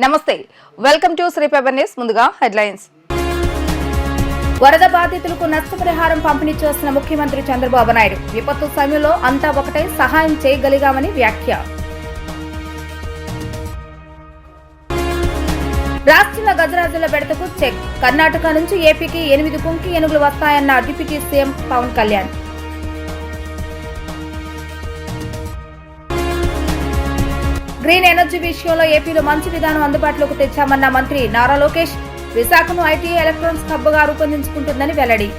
నమస్తే, welcome to Shri paper news. ముందుగా headlines. వరద బాధితులకు నష్టపరిహారం పంపిణీ చేసిన ముఖ్యమంత్రి చంద్రబాబు నాయుడు. విపత్తు సమయంలో అంతా ఒకటే సహాయం చేయగలిగామని వ్యాఖ్య. రాష్ట్రంలో గజరాజుల బెడతకు చెక్. కర్ణాటక నుంచి ఏపీకి 8 కుంకి ఏనుగులు వస్తాయన్న deputy CM Pawan Kalyan. Green energy విషయంలో ఏపీలో మంచి విధానం అందుబాటులోకి తెచ్చామన్న మంత్రి నారా లోకేష్. విశాఖను ఐటీ ఎలక్ట్రానిక్స్ హబ్ గా రూపొందించుకుంటుందని వెల్లడి.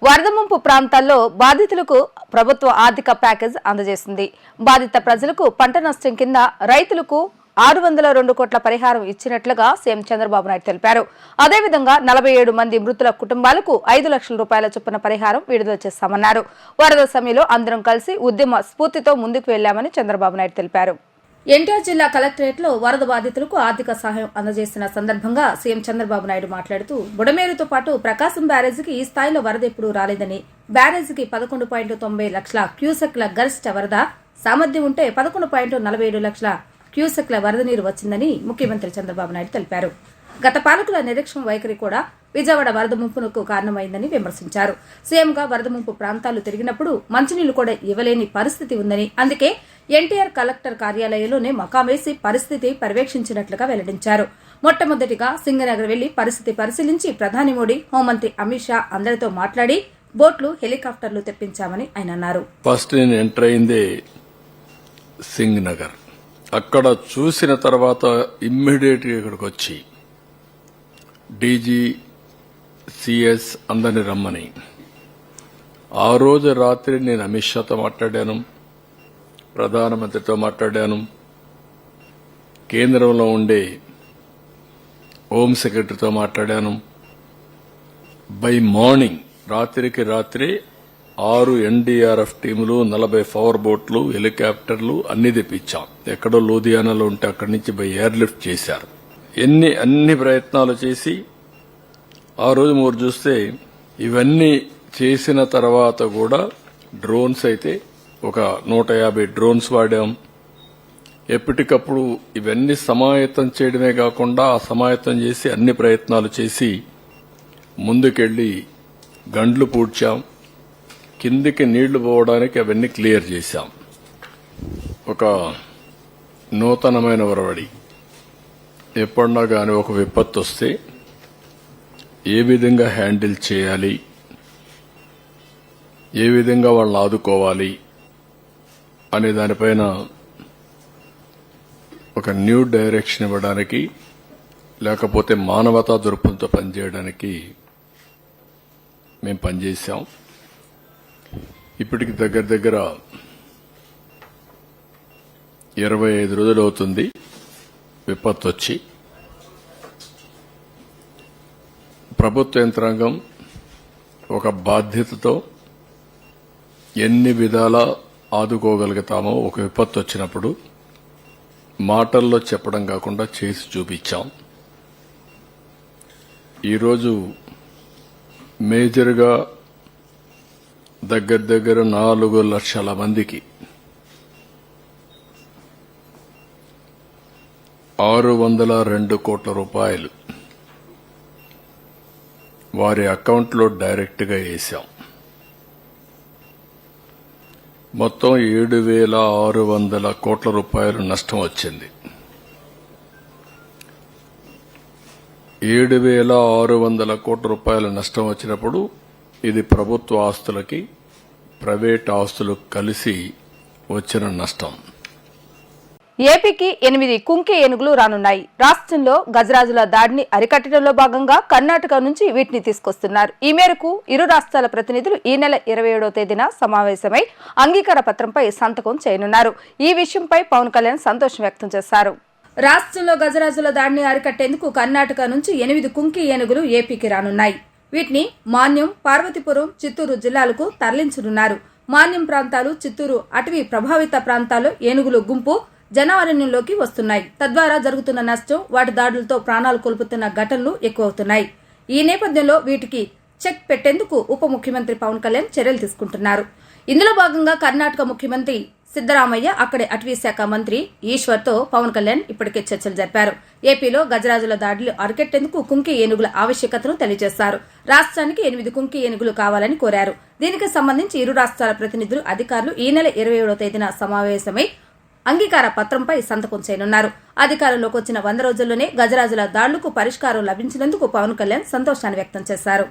వరద ముంపు ప్రాంతాల్లో బాధితులకు ప్రభుత్వ ఆర్థిక ప్యాకేజ్ అందజేసింది. బాధిత ప్రజలకు పంట నష్టం కింద రైతులకు 602 కోట్ల పరిహారం ఇచ్చినట్లుగా సీఎం చంద్రబాబు నాయుడు తెలిపారు. అదేవిధంగా 47 మంది మృతుల కుటుంబాలకు 5 లక్షల రూపాయల చొప్పున పరిహారం విడుదల చేస్తామన్నారు. వరద సమయంలో అందరం కలిసి ఉద్యమ స్ఫూర్తితో ముందుకు వెళ్లామని చంద్రబాబు నాయుడు తెలిపారు. ఎన్టీఆర్ జిల్లా కలెక్టరేట్ లో వరద బాధితులకు ఆర్థిక సహాయం అందజేసిన సందర్భంగా సీఎం చంద్రబాబు నాయుడు మాట్లాడుతూ బుడమేరుతో పాటు ప్రకాశం బ్యారేజీకి ఈ స్థాయిలో వరద ఎప్పుడూ రాలేదని, బ్యారేజీకి 11.90 లక్షల క్యూసెక్ల గరిష్ట వరద సామర్థ్యం ఉంటే 11.47 లక్షల క్యూసెక్ల వరద నీరు వచ్చిందని ముఖ్యమంత్రి చంద్రబాబు నాయుడు తెలిపారు. గత పాలకుల నిర్లక్ష్యం వైఖరి కూడా విజయవాడ వరద ముంపునకు కారణమైందని విమర్శించారు. సీఎంగా వరద ముంపు ప్రాంతాలు తిరిగినప్పుడు మంచినీళ్లు కూడా ఇవ్వలేని పరిస్థితి ఉందని, అందుకే ఎన్టీఆర్ కలెక్టర్ కార్యాలయంలోనే మకామేసి పరిస్థితి పర్యవేక్షించినట్లుగా వెల్లడించారు. మొట్టమొదటిగా సింగనగర్ వెళ్లి పరిస్థితి పరిశీలించి ప్రధాని మోడీ, హోంమంత్రి అమిత్ షా అందరితో మాట్లాడి బోట్లు, హెలికాప్టర్లు తెప్పించామని ఆయన అన్నారు. ఫస్ట్ నేను ఎంటర్ అయిందే సింగనగర్. అక్కడ చూసిన తర్వాత ఇమ్మీడియట్ గా ఇక్కడికి వచ్చి డీజీ, సిఎస్ అందరిని రమ్మని, ఆ రోజు రాత్రి నేను అమిత్ షాతో మాట్లాడాను, ప్రధానమంత్రితో మాట్లాడాను, కేంద్రంలో ఉండే హోం సెక్రటరీతో మాట్లాడాను. బై మార్నింగ్ రాత్రికి రాత్రి 6 ఎన్డీఆర్ఎఫ్ టీములు, 40 పవర్ బోట్లు, హెలికాప్టర్లు అన్ని తెప్పించాం. ఎక్కడో లూధియానాలో ఉంటే అక్కడి నుంచి బై ఎయిర్ లిఫ్ట్ చేశారు. అన్ని ప్రయత్నాలు చేసి ఆ రోజు మీరు చూస్తే ఇవన్నీ చేసిన తర్వాత కూడా డ్రోన్స్ అయితే ఒక 150 డ్రోన్స్ వాడాం. ఎప్పటికప్పుడు ఇవన్నీ సమాయత్తం చేయడమే కాకుండా ఆ సమాయత్తం చేసి అన్ని ప్రయత్నాలు చేసి ముందుకెళ్లి గండ్లు పూడ్చాం. కిందికి నీళ్లు పోవడానికి అవన్నీ క్లియర్ చేశాం. ఒక నూతనమైన ఒరవడి. ఎప్పుడన్నా గాని ఒక విపత్తు వస్తే ఏ విధంగా హ్యాండిల్ చేయాలి, ఏ విధంగా వాళ్ళని ఆదుకోవాలి అనే దానిపైన ఒక న్యూ డైరెక్షన్ ఇవ్వడానికి, లేకపోతే మానవతా దృక్పథంతో పనిచేయడానికి మేము పనిచేశాం. ఇప్పటికి దగ్గర 25 రోజులు అవుతుంది విపత్తు వచ్చి. ప్రభుత్వ యంత్రాంగం ఒక బాధ్యతతో ఎన్ని విధాలా ఆదుకోగలుగుతామో ఒక విపత్తు వచ్చినప్పుడు మాటల్లో చెప్పడం కాకుండా చేసి చూపించాం. ఈరోజు మేజర్గా దగ్గర 4 లక్షల మందికి 602 కోట్ల రూపాయలు వారి అకౌంట్లో డైరెక్ట్ గా వేశాం. మొత్తం 7,600 కోట్ల రూపాయలు నష్టం వచ్చింది. 7,600 కోట్ల రూపాయల నష్టం వచ్చినప్పుడు ఇది ప్రభుత్వ ఆస్తులకి, ప్రైవేట్ ఆస్తులకు కలిసి వచ్చిన నష్టం. ఏపీకి 8 కుంకి ఏనుగులు రానున్నాయి. రాష్ట్రంలో గజరాజుల దాడిని అరికట్టడంలో భాగంగా కర్ణాటక నుంచి వీటిని తీసుకొస్తున్నారు. ఈ మేరకు ఇరు రాష్ట్రాల ప్రతినిధులు ఈ నెల 27వ తేదీన సమావేశమై అంగీకార పత్రంపై సంతకం చేయనున్నారు. ఈ విషయంపై పవన్ కళ్యాణ్ సంతోషం వ్యక్తం చేశారు. రాష్ట్రంలో గజరాజుల దాడిని అరికట్టేందుకు కర్ణాటక నుంచి 8 కుంకి ఏనుగులు ఏపీకి రానున్నాయి. వీటిని మాన్యం, పార్వతీపురం, చిత్తూరు జిల్లాలకు తరలించనున్నారు. మాన్యం ప్రాంతాలు, చిత్తూరు అటవీ ప్రభావిత ప్రాంతాల్లో ఏనుగులు గుంపు జనారణ్యంలోకి వస్తున్నాయి. తద్వారా జరుగుతున్న నష్టం, వాటి దాడులతో ప్రాణాలు కోల్పోతున్న ఘటనలు ఎక్కువవుతున్నాయి. ఈ నేపథ్యంలో వీటికి చెక్ పెట్టేందుకు ఉప ముఖ్యమంత్రి పవన్ కళ్యాణ్ చర్యలు తీసుకుంటున్నారు. ఇందులో భాగంగా కర్ణాటక ముఖ్యమంత్రి సిద్దరామయ్య, అక్కడి అటవీ శాఖ మంత్రి ఈశ్వర్తో పవన్ కళ్యాణ్ ఇప్పటికే చర్చలు జరిపారు. ఏపీలో గజరాజుల దాడులు అరికెట్టేందుకు కుంకి ఏనుగుల ఆవశ్యకతను తెలియజేశారు. రాష్ట్రానికి 8 కుంకి ఏనుగులు కావాలని కోరారు. దీనికి సంబంధించి ఇరు రాష్ట్రాల ప్రతినిధులు, అధికారులు ఈ నెల 27వ తేదీన సమావేశమై అంగీకార పత్రంపై సంతకం చేయనున్నారు. అధికారంలోకి వచ్చిన 100 రోజుల్లోనే గజరాజుల దాడులకు పరిష్కారం లభించినందుకు పవన్ కళ్యాణ్ సంతోషాన్ని వ్యక్తం చేశారు.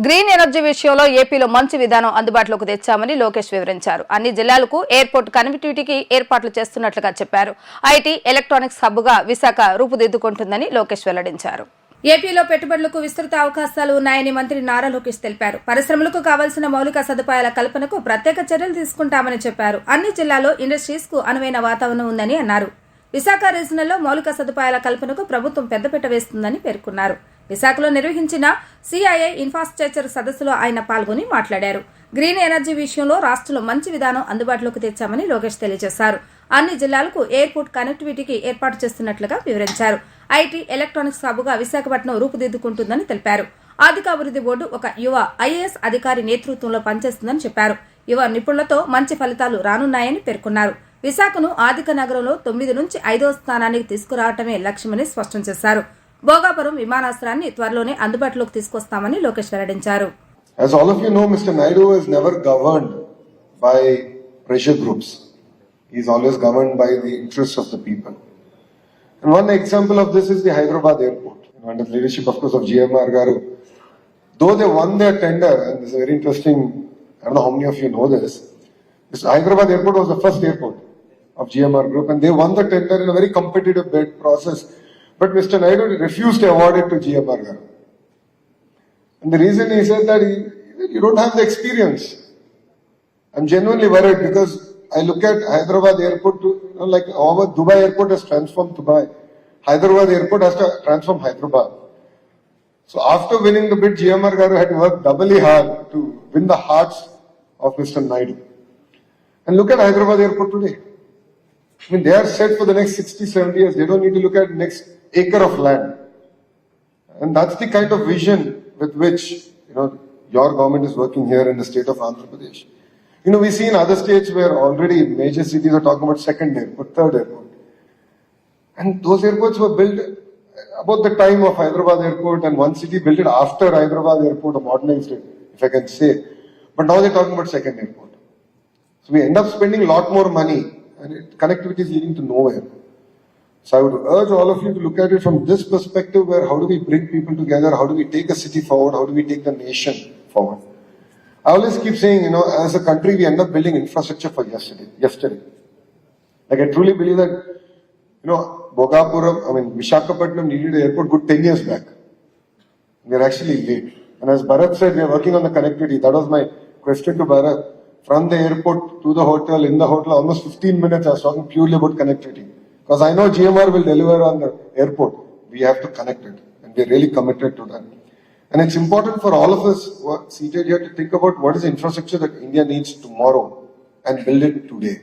గ్రీన్ ఎనర్జీ విషయంలో ఏపీలో మంచి విధానం అందుబాటులోకి తెచ్చామని లోకేష్ వివరించారు. అన్ని జిల్లాలకు ఎయిర్పోర్ట్ కనెక్టివిటీకి ఏర్పాట్లు చేస్తున్నట్లుగా చెప్పారు. ఐటీ, ఎలక్ట్రానిక్స్ హబ్గా విశాఖ రూపుదిద్దుకుంటుందని లోకేష్ వెల్లడించారు. ఏపీలో పెట్టుబడులకు విస్తృత అవకాశాలు ఉన్నాయని మంత్రి నారా లోకేష్ తెలిపారు. పరిశ్రమలకు కావాల్సిన మౌలిక సదుపాయాల కల్పనకు ప్రత్యేక చర్యలు తీసుకుంటామని చెప్పారు. అన్ని జిల్లాల్లో ఇండస్ట్రీస్ కు అనువైన వాతావరణం ఉందని అన్నారు. విశాఖ రీజనల్లో మౌలిక సదుపాయాల కల్పనకు ప్రభుత్వం పెద్దపీట వేస్తుందని పేర్కొన్నారు. విశాఖలో నిర్వహించిన సిఐఐ ఇన్ఫ్రాస్ట్రక్చర్ సదస్సులో ఆయన పాల్గొని మాట్లాడారు. గ్రీన్ ఎనర్జీ విషయంలో రాష్ట్రంలో మంచి విధానం అందుబాటులోకి తెచ్చామని లోకేష్ తెలియజేశారు. అన్ని జిల్లాలకు ఎయిర్పోర్ట్ కనెక్టివిటీకి ఏర్పాటు చేస్తున్నట్లుగా వివరించారు. ఐటీ, ఎలక్ట్రానిక్స్ హబ్గా విశాఖపట్నం రూపుదిద్దుకుంటుందని తెలిపారు. ఆర్థికాభివృద్ధి బోర్డు ఒక యువ ఐఏఎస్ అధికారి నేతృత్వంలో పనిచేస్తుందని చెప్పారు. యువ నిపుణులతో మంచి ఫలితాలు రానున్నాయని పేర్కొన్నారు. విశాఖను ఆర్థిక నగరంలో 9 నుంచి 5వ స్థానానికి తీసుకురావటమే లక్ష్యమని స్పష్టం చేశారు. భోగాపురం విమానాశ్రయాన్ని త్వరలోనే అందుబాటులోకి తీసుకొస్తామని లోకేష్ వెల్లడించారు. As all of you know, Mr. Naidu is never governed by pressure groups. He is always governed by the interests of the people. And one example of this is the Hyderabad airport. Under the leadership, of course, of GMR Garu. Though they won their tender, and this is very interesting, I don't know how many of you know this, Hyderabad airport was the first airport of GMR Group, and they won the tender in a very competitive bid process. But Mr. Naidu refused to award it to GMR Garu. And the reason he said that you don't have the experience. I'm genuinely worried because I look at Hyderabad airport to, like our Dubai airport has transformed Dubai. Hyderabad airport has to transform Hyderabad. So after winning the bid, GMR Garu had to work doubly hard to win the hearts of Mr. Naidu. And look at Hyderabad airport today. I mean, they are set for the next 60, 70 years. They don't need to look at next acre of land. And that's the kind of vision with which, your government is working here in the state of Andhra Pradesh. We see in other states where already major cities are talking about second airport, third airport. And those airports were built about the time of Hyderabad airport, and one city built it after Hyderabad airport or modernized it, if I can say. But now they're talking about second airport. So we end up spending a lot more money, and connectivity is leading to nowhere. So I would urge all of you to look at it from this perspective, where how do we bring people together, how do we take a city forward, how do we take the nation forward. I always keep saying, as a country we end up building infrastructure for yesterday. Like I truly believe that, Bhogapuram, Visakhapatnam needed an airport good 10 years back. We're actually late. And as Bharat said, we're working on the connectivity. That was my question to Bharat. From the airport to the hotel, in the hotel, almost 15 minutes I was talking purely about connectivity. Because I know GMR will deliver on the airport. We have to connect it. And we're really committed to that. And it's important for all of us who are seated here to think about what is the infrastructure that India needs tomorrow and build it today.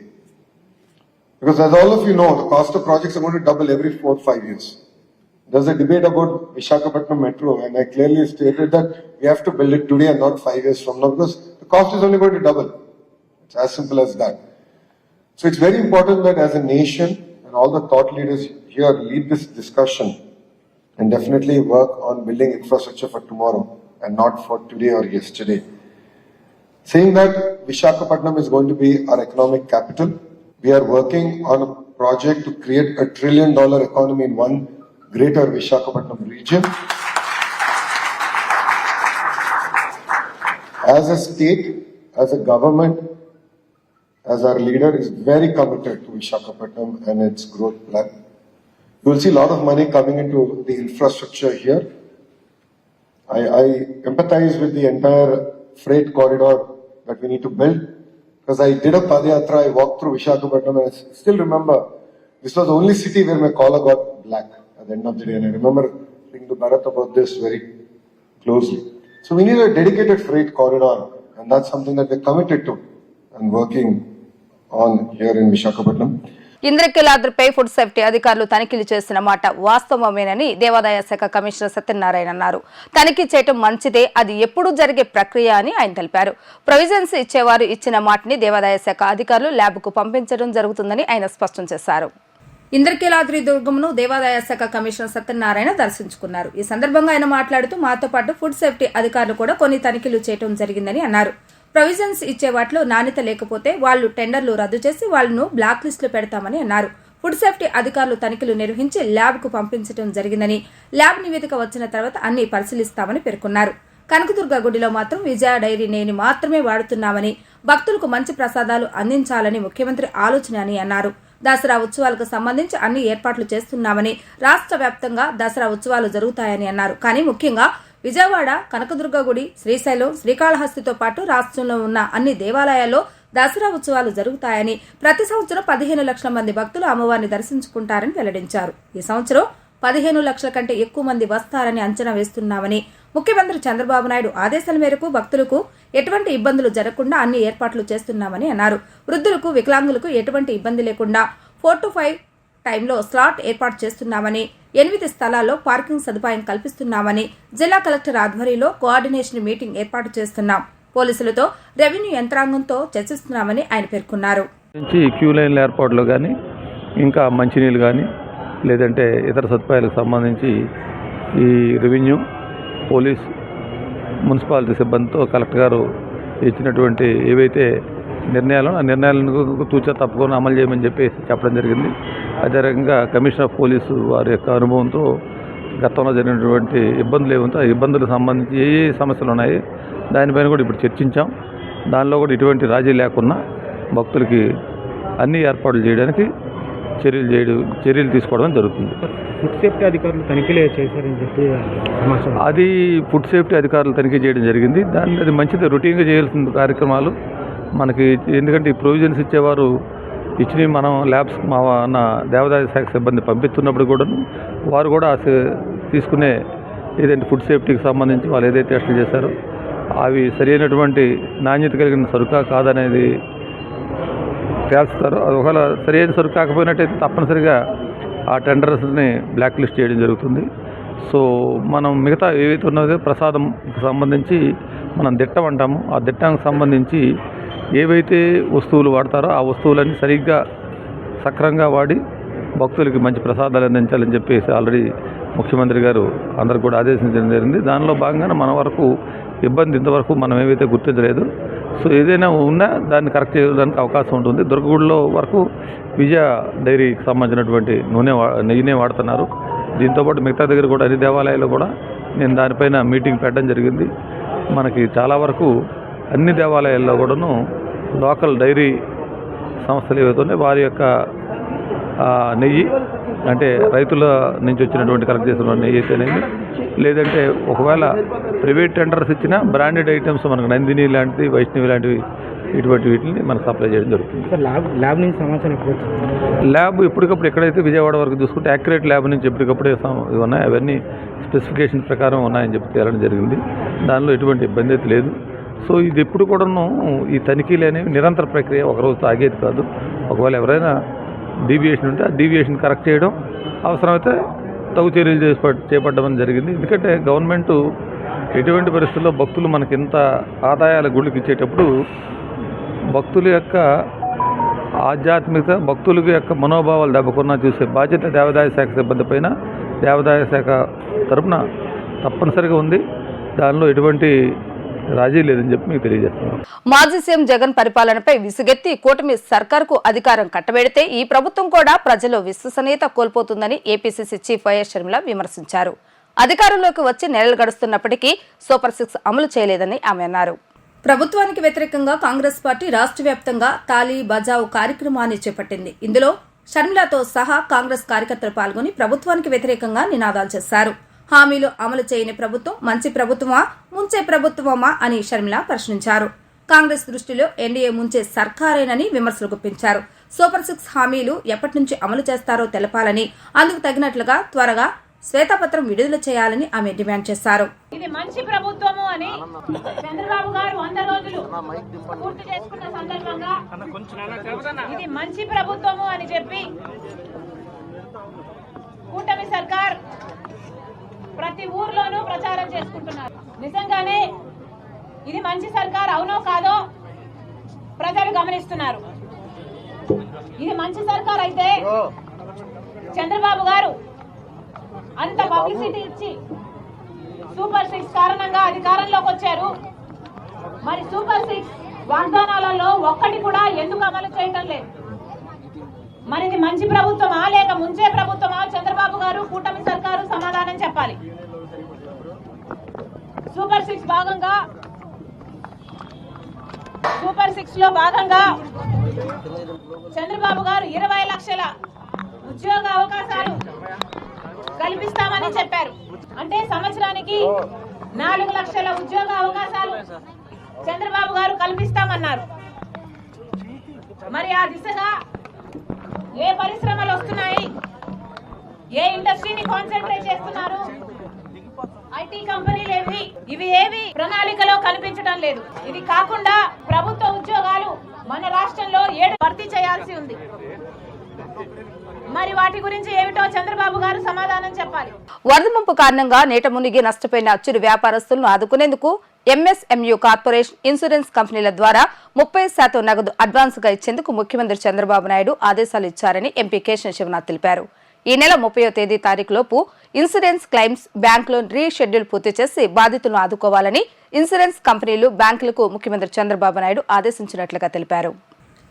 Because as all of you know, the cost of projects are going to double every 4 or 5 years. There's a debate about Visakhapatnam Metro, and I clearly stated that we have to build it today and not 5 years from now, because the cost is only going to double. It's as simple as that. So it's very important that as a nation, and all the thought leaders here lead this discussion and definitely work on building infrastructure for tomorrow and not for today or yesterday. Saying that Visakhapatnam is going to be our economic capital, we are working on a project to create $1 trillion economy in one greater Visakhapatnam region. As a state, as a government, as our leader is very committed to Visakhapatnam and its growth plan. You will see a lot of money coming into the infrastructure here. I empathize with the entire freight corridor that we need to build, because I did a Padayatra, I walked through Visakhapatnam, and I still remember this was the only city where my collar got black at the end of the day. And I remember speaking to Bharat about this very closely. So we need a dedicated freight corridor, and that's something that we're committed to and working on here in Visakhapatnam. ఇంద్రకీలాద్రిపై food safety అధికారులు తనిఖీలు చేసిన మాట వాస్తవమేనని దేవాదాయ శాఖ commissioner Satyanarayana అన్నారు. తనిఖీ చేయటం మంచిదే, అది ఎప్పుడూ జరిగే ప్రక్రియ అని ఆయన తెలిపారు. ప్రొవిజన్స్ ఇచ్చేవారు ఇచ్చిన మాటని దేవాదాయ శాఖ అధికారులు ల్యాబ్కు పంపించడం జరుగుతుందని ఆయన స్పష్టం చేశారు. ఇంద్రకీలాద్రి దుర్గంను దేవాదాయ శాఖ కమిషనర్ సత్యనారాయణ దర్శించుకున్నారు. ఈ సందర్భంగా ఆయన మాట్లాడుతూ మాతో పాటు ఫుడ్ సేఫ్టీ అధికారులు కూడా కొన్ని తనిఖీలు చేయడం జరిగిందని అన్నారు. ప్రొవిజన్స్ ఇచ్చే వాటిలో నాణ్యత లేకపోతే వాళ్లు టెండర్లు రద్దు చేసి వాళ్లను బ్లాక్ లిస్టులో పెడతామని అన్నారు. ఫుడ్ సేఫ్టీ అధికారులు తనిఖీలు నిర్వహించి ల్యాబ్కు పంపించడం జరిగిందని, ల్యాబ్ నివేదిక వచ్చిన తర్వాత అన్ని పరిశీలిస్తామని పేర్కొన్నారు. కనకదుర్గ గుడిలో మాత్రం విజయ డైరీ నెయ్యిని మాత్రమే వాడుతున్నామని, భక్తులకు మంచి ప్రసాదాలు అందించాలని ముఖ్యమంత్రి ఆలోచన అని అన్నారు. దసరా ఉత్సవాలకు సంబంధించి అన్ని ఏర్పాట్లు చేస్తున్నామని, రాష్ట్ర వ్యాప్తంగా దసరా ఉత్సవాలు జరుగుతాయని అన్నారు. కానీ ముఖ్యంగా విజయవాడ, కనకదుర్గ గుడి, శ్రీశైలం, శ్రీకాళహస్తితో పాటు రాష్ట్రంలో ఉన్న అన్ని దేవాలయాల్లో దసరా ఉత్సవాలు జరుగుతాయని, ప్రతి సంవత్సరం 15 లక్షల మంది భక్తులు అమ్మవారిని దర్శించుకుంటారని వెల్లడించారు. ఈ సంవత్సరం 15 లక్షల కంటే ఎక్కువ మంది వస్తారని అంచనా వేస్తున్నామని, ముఖ్యమంత్రి చంద్రబాబు నాయుడు ఆదేశాల మేరకు భక్తులకు ఎటువంటి ఇబ్బందులు జరగకుండా అన్ని ఏర్పాట్లు చేస్తున్నామని అన్నారు. వృద్ధులకు, వికలాంగులకు ఎటువంటి ఇబ్బంది లేకుండా 4 to 5 టైంలో స్లాట్ ఏర్పాటు చేస్తున్నామని, 8 స్థలాల్లో పార్కింగ్ సదుపాయం కల్పిస్తున్నామని, జిల్లా కలెక్టర్ ఆధ్వర్యంలో కోఆర్డినేషన్ మీటింగ్ ఏర్పాటు చేస్తున్నాం, పోలీసులతో, రెవెన్యూ యంత్రాంగంతో చర్చిస్తున్నామని ఆయన పేర్కొన్నారు. క్యూ లైన్ల ఏర్పాట్లు కానీ, ఇంకా మంచినీళ్ళు కానీ, లేదంటే ఇతర సదుపాయాలకు సంబంధించి ఈ రెవెన్యూ, పోలీస్, మున్సిపాలిటీ సిబ్బందితో కలెక్టర్ గారు ఇచ్చినటువంటి ఏవైతే నిర్ణయాలను ఆ నిర్ణయాలను తూచా తప్పకుండా అమలు చేయమని చెప్పేసి చెప్పడం జరిగింది. అదే రకంగా కమిషనర్ ఆఫ్ పోలీసు వారి యొక్క అనుభవంతో గతంలో జరిగినటువంటి ఇబ్బందులు ఏమంతో ఆ ఇబ్బందులకు సంబంధించి ఏ ఏ సమస్యలు ఉన్నాయి దానిపైన కూడా ఇప్పుడు చర్చించాం. దానిలో కూడా ఇటువంటి రాజీ లేకుండా భక్తులకి అన్ని ఏర్పాట్లు చేయడానికి చర్యలు తీసుకోవడం జరుగుతుంది. ఫుడ్ సేఫ్టీ అధికారులు తనిఖీలు చేశారని చెప్పి అది ఫుడ్ సేఫ్టీ అధికారులు తనిఖీ చేయడం జరిగింది. అది మంచిది, రొటీన్గా చేయాల్సిన కార్యక్రమాలు మనకి. ఎందుకంటే ఈ ప్రొవిజన్స్ ఇచ్చేవారు ఇచ్చినవి మనం ల్యాబ్స్ మన దేవాదాయ శాఖ సిబ్బంది పంపిస్తున్నప్పుడు కూడా వారు కూడా తీసుకునే ఏదంటే ఫుడ్ సేఫ్టీకి సంబంధించి వాళ్ళు ఏదైతే టెస్టులు చేశారో అవి సరైనటువంటి నాణ్యత కలిగిన సరుకా కాదనేది తేల్చుతారు. అది ఒకవేళ సరైన సరుకు కాకపోయినట్టయితే తప్పనిసరిగా ఆ టెండర్స్ని బ్లాక్ లిస్ట్ చేయడం జరుగుతుంది. సో మనం మిగతా ఏవైతే ఉన్నదో ప్రసాదంకి సంబంధించి మనం దిట్టం అంటాము. ఆ దిట్టానికి సంబంధించి ఏవైతే వస్తువులు వాడతారో ఆ వస్తువులన్నీ సరిగ్గా సక్రంగా వాడి భక్తులకి మంచి ప్రసాదాలు అందించాలని చెప్పేసి ఆల్రెడీ ముఖ్యమంత్రి గారు అందరికి కూడా ఆదేశించడం జరిగింది. దానిలో భాగంగానే మన వరకు ఇబ్బంది ఇంతవరకు మనం ఏవైతే గుర్తించలేదు. సో ఏదైనా ఉన్నా దాన్ని కరెక్ట్ చేయడానికి అవకాశం ఉంటుంది. దుర్గగుడిలో వరకు విజయ డైరీకి సంబంధించినటువంటి నెయ్యినే వాడుతున్నారు. దీంతోపాటు మిగతా దగ్గర కూడా అన్ని దేవాలయాలు కూడా నేను దానిపైన మీటింగ్ పెట్టడం జరిగింది. మనకి చాలా వరకు అన్ని దేవాలయాల్లో కూడాను లోకల్ డైరీ సంస్థలు ఏవైతే ఉన్నాయో వారి యొక్క నెయ్యి, అంటే రైతుల నుంచి వచ్చినటువంటి కలెక్ట్ చేసిన నెయ్యి అయితేనేమి, లేదంటే ఒకవేళ ప్రైవేట్ టెండర్స్ ఇచ్చిన బ్రాండెడ్ ఐటమ్స్ మనకు నందిని లాంటివి, వైష్ణవి లాంటివి ఇటువంటి వీటిని మనకు సప్లై చేయడం జరుగుతుంది. ల్యాబ్ నుంచి సమాచారం ల్యాబ్ ఎప్పటికప్పుడు ఎక్కడైతే విజయవాడ వరకు చూసుకుంటే యాక్యురేట్ ల్యాబ్ నుంచి ఎప్పటికప్పుడే ఉన్నాయి. అవన్నీ స్పెసిఫికేషన్ ప్రకారం ఉన్నాయని చెప్పి తేలడం జరిగింది. దానిలో ఎటువంటి ఇబ్బంది అయితే లేదు. సో ఇది ఎప్పుడు కూడాను ఈ తనిఖీలు అనేవి నిరంతర ప్రక్రియ, ఒకరోజు ఆగేది కాదు. ఒకవేళ ఎవరైనా డీవియేషన్ ఉంటే ఆ డీవియేషన్ కరెక్ట్ చేయడం, అవసరమైతే తగు చర్యలు చేపట్టడం జరిగింది. ఎందుకంటే గవర్నమెంటు ఎటువంటి పరిస్థితుల్లో భక్తులు మనకి ఎంత ఆదాయాల గుళ్ళకి ఇచ్చేటప్పుడు భక్తుల యొక్క ఆధ్యాత్మికత, భక్తుల యొక్క మనోభావాలు దెబ్బకున్నా చూసే బాధ్యత దేవాదాయ శాఖ సిబ్బంది పైన దేవాదాయ శాఖ తరపున తప్పనిసరిగా ఉంది. దానిలో ఎటువంటి రాజీ లేదని చెప్పి మీకు తెలియజేస్తున్నాం. మాజీ సీఎం జగన్ పరిపాలనపై విసుగెత్తి కూటమి సర్కార్కు అధికారం కట్టబెడితే ఈ ప్రభుత్వం కూడా ప్రజల్లో విశ్వసనీయత కోల్పోతుందని ఏపీసీసీ చీఫ్ వైఎస్ షర్మిల విమర్శించారు. అధికారంలోకి వచ్చి నెలలు గడుస్తున్నప్పటికీ సూపర్ 6 అమలు చేయలేదని ఆమె అన్నారు. ప్రభుత్వానికి వ్యతిరేకంగా కాంగ్రెస్ పార్టీ రాష్ట్ర వ్యాప్తంగా తాలీ బజావ్ కార్యక్రమాన్ని చేపట్టింది. ఇందులో షర్మిలతో సహా కాంగ్రెస్ కార్యకర్తలు పాల్గొని ప్రభుత్వానికి వ్యతిరేకంగా నినాదాలు చేశారు. హామీలు అమలు చేయని ప్రభుత్వం మంచి ప్రభుత్వమా, ముంచే ప్రభుత్వమా అని షర్మిల ప్రశ్నించారు. కాంగ్రెస్ దృష్టిలో ఎన్డీఏ ముంచే సర్కారేనని విమర్శలు గుప్పించారు. సూపర్ 6 హామీలు ఎప్పటి నుంచి అమలు చేస్తారో తెలపాలని, అందుకు తగినట్లుగా త్వరగా శ్వేతపత్రం విడుదల చేయాలని ఆమె డిమాండ్ చేశారు. ఇది మంచి ప్రభుత్వము అని చంద్రబాబు గారు 100 రోజులు పూర్తి చేసుకున్న సందర్భంగా ఇది మంచి ప్రభుత్వము అని చెప్పి కూటమి సర్కార్ ప్రతి ఊర్లోనూ ప్రచారం చేసుకుంటున్నారు. నిజంగానే ఇది మంచి సర్కార్ అవునో కాదో ప్రజలు గమనిస్తున్నారు. ఇది మంచి సర్కార్ అయితే చంద్రబాబు గారు అంత పబ్లిసిటీ ఇచ్చి సూపర్ 6 కారణంగా అధికారంలోకి వచ్చారు. మరి సూపర్ 6 వాగ్దానాలలో ఒక్కటి కూడా ఎందుకు అమలు చేయటం లేదు? మరి ఇది మంచి ప్రభుత్వమా లేక ముంచే ప్రభుత్వమా? చంద్రబాబు గారు కూటమి సర్కారు సమాధానం చెప్పాలి. సూపర్ 6 లో భాగంగా చంద్రబాబు గారు 20 లక్షల ఉద్యోగ అవకాశాలు కల్పిస్తామని చెప్పారు. అంటే సంవత్సరానికి 4 లక్షల ఉద్యోగ అవకాశాలు చంద్రబాబు గారు కల్పిస్తామన్నారు. మరి ఆ దిశగా ఏ పరిశ్రమలు వస్తున్నాయి? ఏ ఇండస్ట్రీని కాన్సన్ట్రేట్ చేస్తున్నారు? ఐటీ కంపెనీలు ఇవి ఏవి ప్రణాళికలో కనిపించడం లేదు. ఇది కాకుండా ప్రభుత్వ ఉద్యోగాలు మన రాష్ట్రంలో 7 భర్తీ చేయాల్సి ఉంది. మరి వాటి గురించి ఏమిటో చంద్రబాబు గారు సమాధానం చెప్పాలి. వరద ముంపు కారణంగా నీట మునిగి నష్టపోయిన చిరు వ్యాపారస్తులను ఆదుకునేందుకు ఎంఎస్ఎంయు కార్పొరేషన్ ఇన్సూరెన్స్ కంపెనీల ద్వారా 30% నగదు అడ్వాన్స్ గా ఇచ్చేందుకు ముఖ్యమంత్రి చంద్రబాబు నాయుడు ఆదేశాలు ఇచ్చారని ఎంపీ కేశవ శివనాథ్ తెలిపారు. ఈ నెల 30వ తారీఖులోపు insurance claims bank loan reschedule పూర్తి చేసి బాధితులను ఆదుకోవాలని ఇన్సూరెన్స్ కంపెనీలు బ్యాంకులకు ముఖ్యమంత్రి చంద్రబాబు నాయుడు ఆదేశించినట్లుగా తెలిపారు.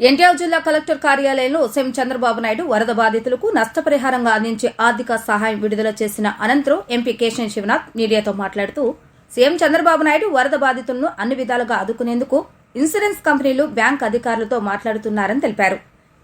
ఎన్టీఆర్ జిల్లా కలెక్టర్ కార్యాలయంలో సీఎం చంద్రబాబు నాయుడు వరద బాధితులకు నష్టపరిహారంగా అందించే ఆర్థిక సహాయం విడుదల చేసిన అనంతరం ఎంపీ కేశవ శివనాథ్ మీడియాతో మాట్లాడుతూ సీఎం చంద్రబాబు నాయుడు వరద బాధితులను అన్ని విధాలుగా ఆదుకునేందుకు ఇన్సూరెన్స్ కంపెనీలు బ్యాంక్ అధికారులతో మాట్లాడుతున్నారని తెలిపారు.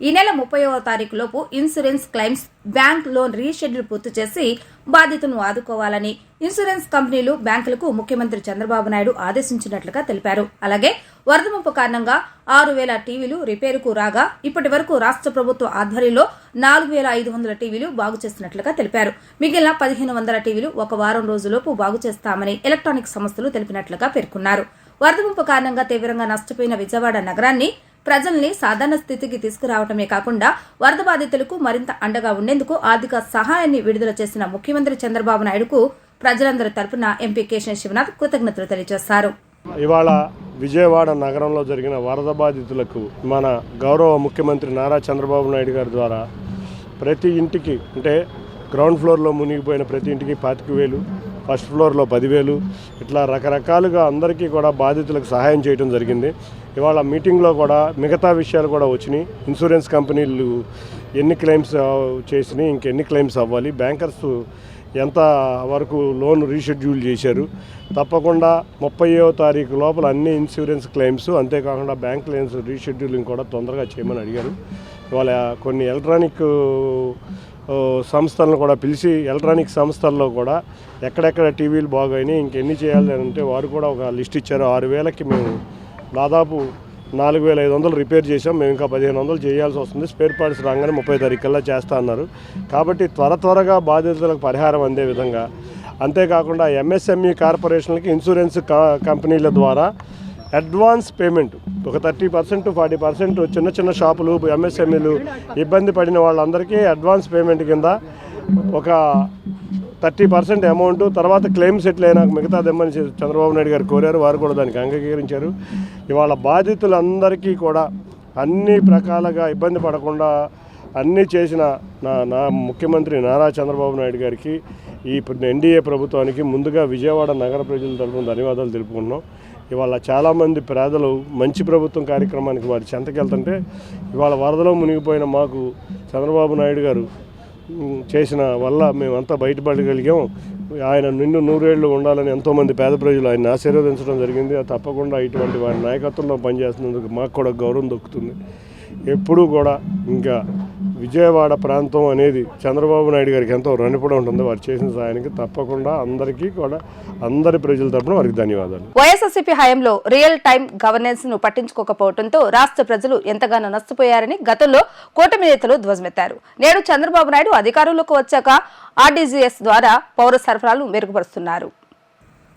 ఈ నెల 30వ తారీఖులోపు insurance claims bank loan reschedule పూర్తి చేసి బాధితులను ఆదుకోవాలని ఇన్సూరెన్స్ కంపెనీలు బ్యాంకులకు ముఖ్యమంత్రి చంద్రబాబు నాయుడు ఆదేశించినట్లుగా తెలిపారు. అలాగే వరద ముప్పు కారణంగా 6,000 టీవీలు రిపేరుకు రాగా ఇప్పటి వరకు రాష్ట్ర ప్రభుత్వ ఆధ్వర్యంలో 4,500 టీవీలు బాగు చేస్తున్నట్లుగా తెలిపారు. మిగిలిన 1,500 టీవీలు 1 వారం రోజులోపు బాగు చేస్తామని ఎలక్ట్రానిక్ సంస్థలు తెలిపినట్లుగా పేర్కొన్నారు. వరద ముప్పు కారణంగా తీవ్రంగా నష్టపోయిన విజయవాడ నగరాన్ని ప్రజల్ని సాధారణ స్థితికి తీసుకురావడమే కాకుండా వరద బాధితులకు మరింత అండగా ఉండేందుకు ఆర్థిక సహాయాన్ని విడుదల చేసిన ముఖ్యమంత్రి చంద్రబాబు నాయుడుకు ప్రజలందరి తరపున ఎంపీ కేశవ శివనాథ్ కృతజ్ఞతలు తెలియజేశారు. ఇవాళ విజయవాడ నగరంలో జరిగిన వరద బాధితులకు మన గౌరవ ముఖ్యమంత్రి నారా చంద్రబాబు నాయుడు గారి ద్వారా ప్రతి ఇంటికి అంటే గ్రౌండ్ ఫ్లోర్లో మునిగిపోయిన ప్రతి ఇంటికి 25,000, ఫస్ట్ ఫ్లోర్లో 10,000 ఇట్లా రకరకాలుగా అందరికీ కూడా బాధితులకు సహాయం చేయడం జరిగింది. ఇవాళ మీటింగ్లో కూడా మిగతా విషయాలు కూడా వచ్చినాయి. ఇన్సూరెన్స్ కంపెనీలు ఎన్ని క్లెయిమ్స్ చేసినాయి, ఇంకెన్ని క్లెయిమ్స్ అవ్వాలి, బ్యాంకర్స్ ఎంత వరకు లోన్ రీషెడ్యూల్ చేశారు, తప్పకుండా 30వ తారీఖు లోపల అన్ని ఇన్సూరెన్స్ క్లెయిమ్స్ అంతేకాకుండా బ్యాంక్ క్లెయిమ్స్ రీషెడ్యూలింగ్ కూడా తొందరగా చేయమని అడిగారు. ఇవాళ కొన్ని ఎలక్ట్రానిక్ సంస్థలను కూడా పిలిచి ఎలక్ట్రానిక్ సంస్థల్లో కూడా ఎక్కడెక్కడ టీవీలు బాగైనాయి ఇంకెన్ని చేయాలి అని అంటే వారు కూడా ఒక లిస్ట్ ఇచ్చారు. 6,000కి మేము దాదాపు 4,500 రిపేర్ చేసాం, మేము ఇంకా 1,500 చేయాల్సి వస్తుంది, స్పేర్ పార్ట్స్ రాగానే 30 తారీఖుల్లా చేస్తా అన్నారు. కాబట్టి త్వరగా బాధితులకు పరిహారం అందే విధంగా అంతేకాకుండా ఎంఎస్ఎంఈ కార్పొరేషన్లకి ఇన్సూరెన్స్ కంపెనీల ద్వారా అడ్వాన్స్ పేమెంట్ ఒక 30% 40% చిన్న షాపులు ఎంఎస్ఎంఈలు ఇబ్బంది పడిన వాళ్ళందరికీ అడ్వాన్స్ పేమెంట్ కింద ఒక 30% అమౌంట్ తర్వాత క్లెయిమ్ సెటిల్ అయినాక మిగతా దమ్మని చంద్రబాబు నాయుడు గారు కోరారు. వారు కూడా దానికి అంగీకరించారు. ఇవాళ బాధితులందరికీ కూడా అన్ని ప్రకాలుగా ఇబ్బంది పడకుండా అన్నీ చేసిన నా ముఖ్యమంత్రి నారా చంద్రబాబు నాయుడు గారికి ఈ ఎన్డీఏ ప్రభుత్వానికి ముందుగా విజయవాడ నగర ప్రజల తరఫున ధన్యవాదాలు తెలుపుకున్నాం. ఇవాళ చాలామంది పేదలు మంచి ప్రభుత్వం కార్యక్రమానికి వారి చెంతకెళ్తుంటే ఇవాళ వరదలో మునిగిపోయిన మాకు చంద్రబాబు నాయుడు గారు చేసిన వల్ల మేమంతా బయటపడగలిగాం. ఆయన నిండు 100 ఏళ్ళు ఉండాలని ఎంతోమంది పేద ప్రజలు ఆయన ఆశీర్వదించడం జరిగింది. తప్పకుండా ఇటువంటి వారి నాయకత్వంలో పనిచేస్తున్నందుకు మాకు కూడా గౌరవం దొక్కుతుంది. ఎప్పుడూ కూడా ఇంకా విజయవాడ ప్రాంతం అనేది చంద్రబాబు నాయుడు గారికి ఎంతో రుణపడి ఉంటుంది. వారు చేసిన సాయానికి తప్పకుండా అందరికీ కూడా అందరి ప్రజల తరపున వారికి ధన్యవాదాలు. వైఎస్ఆర్సీపీ హయాంలో రియల్ టైం గవర్నెన్స్ ను పట్టించుకోకపోవడంతో రాష్ట్ర ప్రజలు ఎంతగానో నష్టపోయారని గతంలో కూటమి నేతలు ధ్వజమెత్తారు. నేడు చంద్రబాబు నాయుడు అధికారంలోకి వచ్చాక ఆర్డీజీఎస్ ద్వారా పౌర సరఫరాలు మెరుగుపరుస్తున్నారు.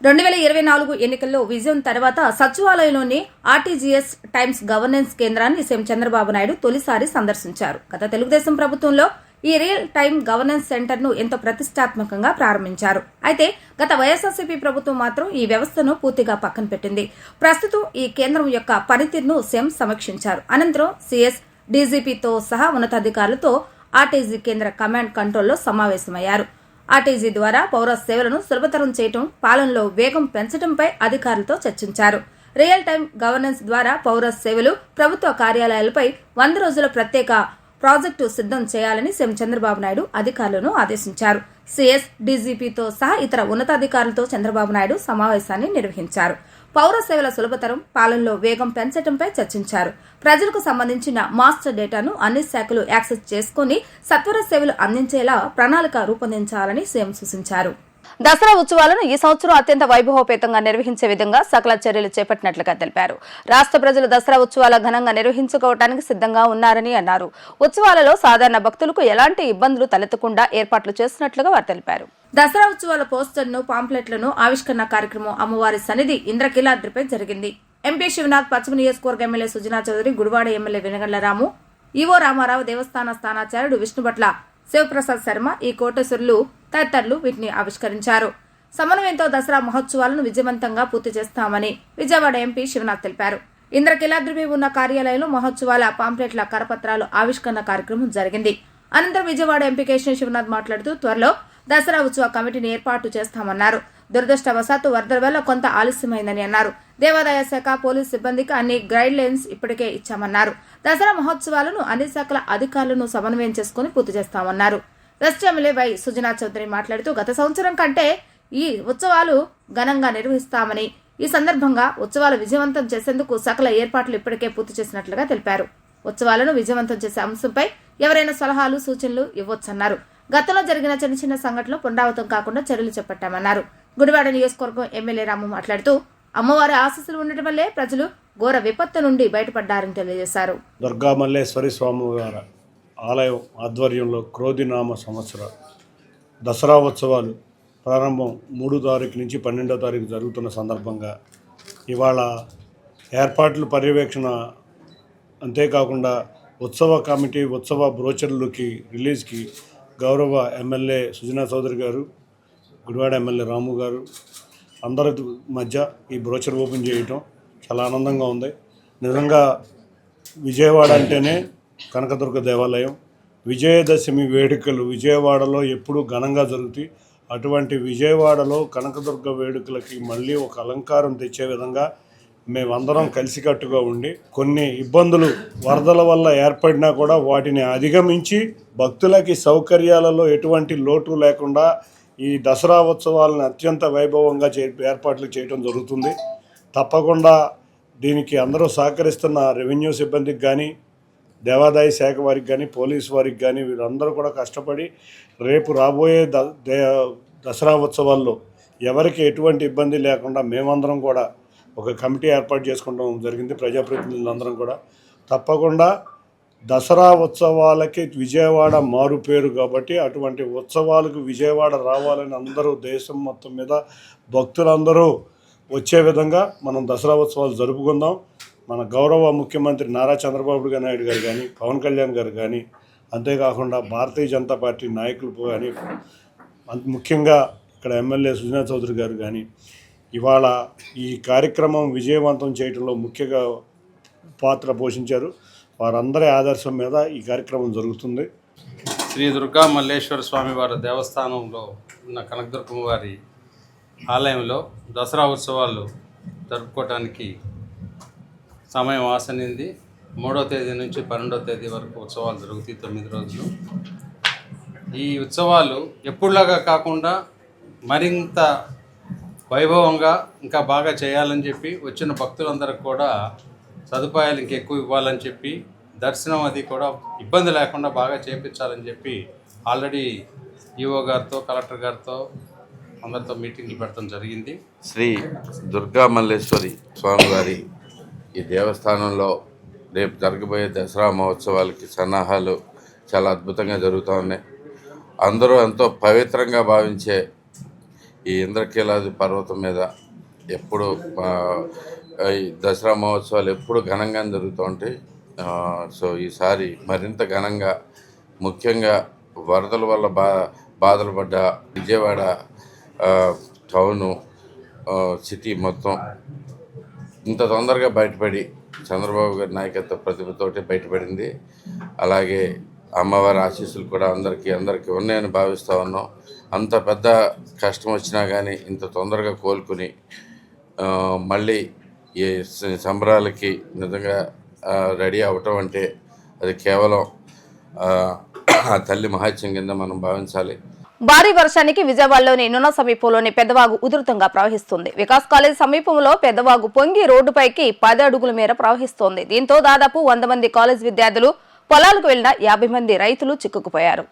2024 ఎన్నికల్లో విజయం తర్వాత సచివాలయంలోని ఆర్టీజీఎస్ టైమ్స్ గవర్నెన్స్ కేంద్రాన్ని సీఎం చంద్రబాబు నాయుడు తొలిసారి సందర్శించారు. గత తెలుగుదేశం ప్రభుత్వంలో ఈ రియల్ టైం గవర్నెన్స్ సెంటర్ ను ఎంతో ప్రతిష్టాత్మకంగా ప్రారంభించారు. అయితే గత వైఎస్ఆర్సీపీ ప్రభుత్వం మాత్రం ఈ వ్యవస్థను పూర్తిగా పక్కన పెట్టింది. ప్రస్తుతం ఈ కేంద్రం యొక్క పనితీరును సీఎం సమీక్షించారు. అనంతరం సీఎస్, డీజీపీతో సహా ఉన్నతాధికారులతో ఆర్టీజీ కేంద్ర కమాండ్ కంట్రోల్లో సమావేశమయ్యారు. ఆర్టీజీ ద్వారా పౌర సేవలను సులభతరం చేయడం, పాలనలో వేగం పెంచడంపై అధికారులతో చర్చించారు. రియల్ టైం గవర్నెన్స్ ద్వారా పౌర సేవలు, ప్రభుత్వ కార్యాలయాలపై 100 రోజుల ప్రత్యేక ప్రాజెక్టు సిద్ధం చేయాలని సీఎం చంద్రబాబు నాయుడు అధికారులను ఆదేశించారు. సీఎస్, డీజీపీతో సహా ఇతర ఉన్నతాధికారులతో చంద్రబాబు నాయుడు సమావేశాన్ని నిర్వహించారు. పౌర సేవల సులభతరం, పాలనలో వేగం పెంచడంపై చర్చించారు. ప్రజలకు సంబంధించిన మాస్టర్ డేటాను అన్ని శాఖలు యాక్సెస్ చేసుకుని సత్వర సేవలు అందించేలా ప్రణాళిక రూపొందించాలని సీఎం సూచించారు. దసరా ఉత్సవాలను ఈ సంవత్సరం అత్యంత వైభవోపేతంగా నిర్వహించే విధంగా సకల చర్యలు చేపట్టినట్లుగా తెలిపారు. రాష్ట్ర ప్రజలు దసరా ఉత్సవాల ఘనంగా నిర్వహించుకోవడానికి సిద్ధంగా ఉన్నారని అన్నారు. ఉత్సవాలలో సాధారణ భక్తులకు ఎలాంటి ఇబ్బందులు తలెత్తకుండా ఏర్పాట్లు చేస్తున్నట్లుగా వారు తెలిపారు. దసరా ఉత్సవాల పోస్టర్ను, పాంప్లెట్లను ఆవిష్కరణ కార్యక్రమం అమ్మవారి సన్నిధి ఇంద్రకీలాద్రిపై జరిగింది. ఎంపీ శివనాథ్, పశ్చిమ నియోజకవర్గ ఎమ్మెల్యే సుజనా చౌదరి, గుడివాడ ఎమ్మెల్యే వెనగండ్ల రాము, ఈవో రామారావు, దేవస్థాన స్థానాచార్యుడు విష్ణుభట్ల శివప్రసాద్ శర్మ, ఈ కోటేశ్వరులు తదితరులు వీటిని ఆవిష్కరించారు. సమన్వయంతో దసరా మహోత్సవాలను విజయవంతంగా పూర్తి చేస్తామని విజయవాడ ఎంపీ శివనాథ్ తెలిపారు. ఇంద్రకీలాద్రిపై ఉన్న కార్యాలయంలో మహోత్సవాల పాంప్లెట్ల కరపత్రాలు ఆవిష్కరణ కార్యక్రమం జరిగింది. అనంతరం విజయవాడ ఎంపీ కేశవ శివనాథ్ మాట్లాడుతూ త్వరలో దసరా ఉత్సవ కమిటీని ఏర్పాటు చేస్తామన్నారు. దురదృష్టవశాత్తు వరదల వల్ల కొంత ఆలస్యమైందని అన్నారు. దేవాదాయ శాఖ, పోలీసు సిబ్బందికి అన్ని గైడ్ లైన్స్ ఇప్పటికే ఇచ్చామన్నారు. దసరా మహోత్సవాలను అన్ని శాఖల అధికారులను సమన్వయం చేసుకుని పూర్తి చేస్తామన్నారు. West MLA Y Sujana Chowdary మాట్లాడుతూ గత సంవత్సరం కంటే ఈ ఉత్సవాలు ఘనంగా నిర్వహిస్తామని, ఈ సందర్భంగా ఉత్సవాలు విజయవంతం చేసేందుకు సకల ఏర్పాట్లు ఇప్పటికే పూర్తి చేసినట్లుగా తెలిపారు. ఉత్సవాలను విజయవంతం చేసే అంశంపై ఎవరైనా సలహాలు, సూచనలు ఇవ్వొచ్చన్నారు. గతంలో జరిగిన చిన్న చిన్న సంఘటనలు పునరావృతం కాకుండా చర్యలు చేపట్టామన్నారు. గుడివాడ నియోజకవర్గం ఎమ్మెల్యే రాము మాట్లాడుతూ అమ్మవారి ఆశీస్సులు ఉండటం వల్లే ప్రజలు ఘోర విపత్తు నుండి బయటపడ్డారని తెలియజేశారు. దుర్గా మల్లేశ్వరి స్వామివారి ఆలయం ఆధ్వర్యంలో క్రోధినామ సంవత్సర దసరా ఉత్సవాలు ప్రారంభం 3వ తారీఖు నుంచి 12వ తారీఖు జరుగుతున్న సందర్భంగా ఇవాళ ఏర్పాట్ల పర్యవేక్షణ, అంతేకాకుండా ఉత్సవ కమిటీ, ఉత్సవ బ్రోచర్లకి రిలీజ్కి గౌరవ ఎమ్మెల్యే సుజనా చౌదరి గారు, గుడివాడ ఎమ్మెల్యే రాము గారు అందరి మధ్య ఈ బ్రోచర్ ఓపెన్ చేయటం చాలా ఆనందంగా ఉంది. నిజంగా విజయవాడ అంటేనే కనకదుర్గ దేవాలయం. విజయదశమి వేడుకలు విజయవాడలో ఎప్పుడూ ఘనంగా జరుగుతాయి. అటువంటి విజయవాడలో కనకదుర్గ వేడుకలకి మళ్ళీ ఒక అలంకారం తెచ్చే విధంగా మేమందరం కలిసికట్టుగా ఉండి కొన్ని ఇబ్బందులు వరదల వల్ల ఏర్పడినా కూడా వాటిని అధిగమించి భక్తులకి సౌకర్యాలలో ఎటువంటి లోటు లేకుండా ఈ దసరా ఉత్సవాలను అత్యంత వైభవంగా ఏర్పాట్లు చేయడం జరుగుతుంది. తప్పకుండా దీనికి అందరూ సహకరిస్తున్న రెవెన్యూ సిబ్బందికి కానీ, దేవాదాయ శాఖ వారికి కానీ, పోలీసు వారికి కానీ వీరందరూ కూడా కష్టపడి రేపు రాబోయే దసరా ఉత్సవాల్లో ఎవరికి ఎటువంటి ఇబ్బంది లేకుండా మేమందరం కూడా ఒక కమిటీ ఏర్పాటు చేసుకోవడం జరిగింది. ప్రజాప్రతినిధులందరం కూడా తప్పకుండా దసరా ఉత్సవాలకి విజయవాడ మారు పేరు కాబట్టి అటువంటి ఉత్సవాలకు విజయవాడ రావాలని అందరూ దేశం మొత్తం మీద భక్తులందరూ వచ్చే విధంగా మనం దసరా ఉత్సవాలు జరుపుకుందాం. మన గౌరవ ముఖ్యమంత్రి నారా చంద్రబాబు నాయుడు గారు కానీ, పవన్ కళ్యాణ్ గారు కానీ, అంతేకాకుండా భారతీయ జనతా పార్టీ నాయకులు కానీ, ముఖ్యంగా ఇక్కడ ఎమ్మెల్యే సుజనా చౌదరి గారు కానీ ఇవాళ ఈ కార్యక్రమం విజయవంతం చేయడంలో ముఖ్యంగా పాత్ర పోషించారు. వారందరి ఆదర్శం మీద ఈ కార్యక్రమం జరుగుతుంది. శ్రీ దుర్గా మల్లేశ్వర స్వామి వారి దేవస్థానంలో ఉన్న కనకదుర్గమ్మ వారి ఆలయంలో దసరా ఉత్సవాలు జరుపుకోవడానికి సమయం ఆసనింది. 3వ తేదీ నుంచి 12వ తేదీ వరకు ఉత్సవాలు జరుగుతాయి, 9 రోజులు. ఈ ఉత్సవాలు ఎప్పుడులాగా కాకుండా మరింత వైభవంగా ఇంకా బాగా చేయాలని చెప్పి వచ్చిన భక్తులందరికీ కూడా సదుపాయాలు ఇంకెక్కువ ఇవ్వాలని చెప్పి దర్శనం అది కూడా ఇబ్బంది లేకుండా బాగా చేయించాలని చెప్పి ఆల్రెడీ ఈఓ గారితో కలెక్టర్ గారితో అందరితో మీటింగ్లు పెట్టడం జరిగింది. శ్రీ దుర్గా మల్లేశ్వరి స్వామివారి ఈ దేవస్థానంలో రేపు జరగబోయే దసరా మహోత్సవాలకి సన్నాహాలు చాలా అద్భుతంగా జరుగుతూ ఉన్నాయి. అందరూ ఎంతో పవిత్రంగా భావించే ఈ ఇంద్రకీలాద్రి పర్వతం మీద ఎప్పుడు ఈ దసరా మహోత్సవాలు ఎప్పుడు ఘనంగా జరుగుతూ ఉంటాయి. సో ఈసారి మరింత ఘనంగా, ముఖ్యంగా వరదల వల్ల బాధలు పడ్డ విజయవాడ టౌను సిటీ మొత్తం ఇంత తొందరగా బయటపడి చంద్రబాబు గారి నాయకత్వ ప్రతిభతోటి బయటపడింది. అలాగే అమ్మవారి ఆశీస్సులు కూడా అందరికీ ఉన్నాయని భావిస్తూ ఉన్నాం. అంత పెద్ద కష్టం వచ్చినా కానీ ఇంత తొందరగా కోలుకుని మళ్ళీ ఈ సంబరాలకి నిజంగా రెడీ అవ్వటం అంటే అది కేవలం ఆ తల్లి మహాత్యం కింద మనం భావించాలి. భారీ వర్షానికి విజయవాడలోని నున్న సమీపంలోని పెద్దవాగు ఉధృతంగా ప్రవహిస్తుంది. వికాస్ కాలేజ్ సమీపంలో పెద్దవాగు పొంగి రోడ్డుపైకి 10 అడుగుల మేర ప్రవహిస్తోంది. దీంతో దాదాపు 100 మంది కాలేజ్ విద్యార్థులు, పొలాలకు వెళ్లిన 50 మంది రైతులు చిక్కుకుపోయారు.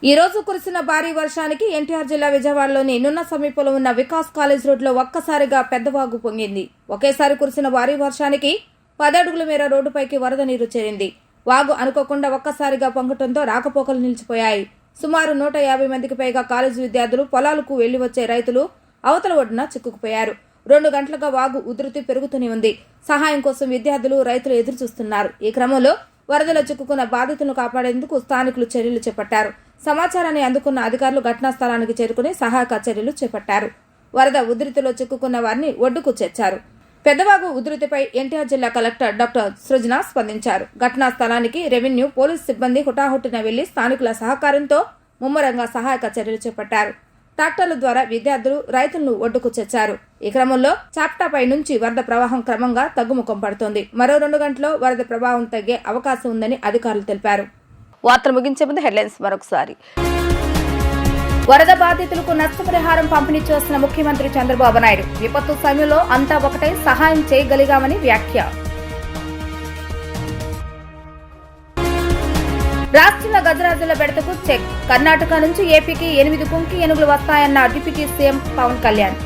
ఈ రోజు కురిసిన భారీ వర్షానికి ఎన్టీఆర్ జిల్లా విజయవాడలోని నున్న సమీపంలో ఉన్న వికాస్ కాలేజ్ రోడ్లో ఒక్కసారిగా పెద్దవాగు పొంగింది. ఒకేసారి కురిసిన భారీ వర్షానికి 10 అడుగుల మేర రోడ్డుపైకి వరద నీరు చేరింది. వాగు అనుకోకుండా ఒక్కసారిగా పొంగటంతో రాకపోకలు నిలిచిపోయాయి. సుమారు 150 మందికి పైగా కాలేజీ విద్యార్థులు, పొలాలకు వెళ్లి వచ్చే రైతులు అవతల ఒడ్డున చిక్కుకుపోయారు. 2 గంటలుగా వాగు ఉధృతి పెరుగుతూనే ఉంది. సహాయం కోసం విద్యార్థులు, రైతులు ఎదురు చూస్తున్నారు. ఈ క్రమంలో వరదలో చిక్కుకున్న బాధితులను కాపాడేందుకు స్థానికులు చర్యలు చేపట్టారు. సమాచారాన్ని అందుకున్న అధికారులు ఘటనా స్థలానికి చేరుకుని సహాయక చర్యలు చేపట్టారు. వరద ఉధృతిలో చిక్కుకున్న వారిని ఒడ్డుకు చేర్చారు. పెద్దవాగు ఉధృతిపై ఎన్టీఆర్ జిల్లా కలెక్టర్ డాక్టర్ సృజన స్పందించారు. ఘటనా స్థలానికి రెవెన్యూ, పోలీసు సిబ్బంది హుటాహుటిన వెళ్లి స్థానికుల సహకారంతో ముమ్మరంగా సహాయక చర్యలు చేపట్టారు. ట్రాక్టర్ల ద్వారా విద్యార్థులు, రైతులను ఒడ్డుకు చేర్చారు. ఈ క్రమంలో చాప్టాపై నుంచి వరద ప్రవాహం క్రమంగా తగ్గుముఖం పడుతోంది. మరో 2 గంటల్లో వరద ప్రవాహం తగ్గే అవకాశం ఉందని అధికారులు తెలిపారు. వార్తలు ముగించే ముందు హెడ్లైన్స్ మరొకసారి. వరద బాధితులకు నష్టపరిహారం పంపిణీ చేస్తున్న ముఖ్యమంత్రి చంద్రబాబు నాయుడు. విపత్తు సమయంలో అంతా ఒకటై సహాయం చేయగలిగామని వ్యాఖ్య. రాష్ట్రంలో గజరాజుల బెడతకు చెక్. కర్ణాటక నుంచి ఏపీకి 8 కుంకి ఏనుగులు వస్తాయన్న deputy CM Pawan Kalyan.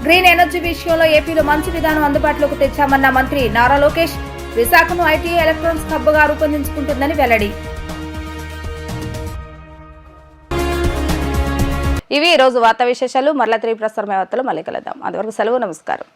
Green energy విషయంలో ఏపీలో మంచి విధానం అందుబాటులోకి తెచ్చామన్న మంత్రి నారా లోకేష్. విశాఖను ఐటీ, ఎలక్ట్రానిక్స్ హబ్గా రూపొందించుకుంటుందని వెల్లడి. ఇవి ఈ రోజు వార్తా విశేషాలు. మరలా 3 ప్రసారమైన వార్తలు మళ్ళీ కలుద్దాం. అంతవరకు సెలవు. నమస్కారం.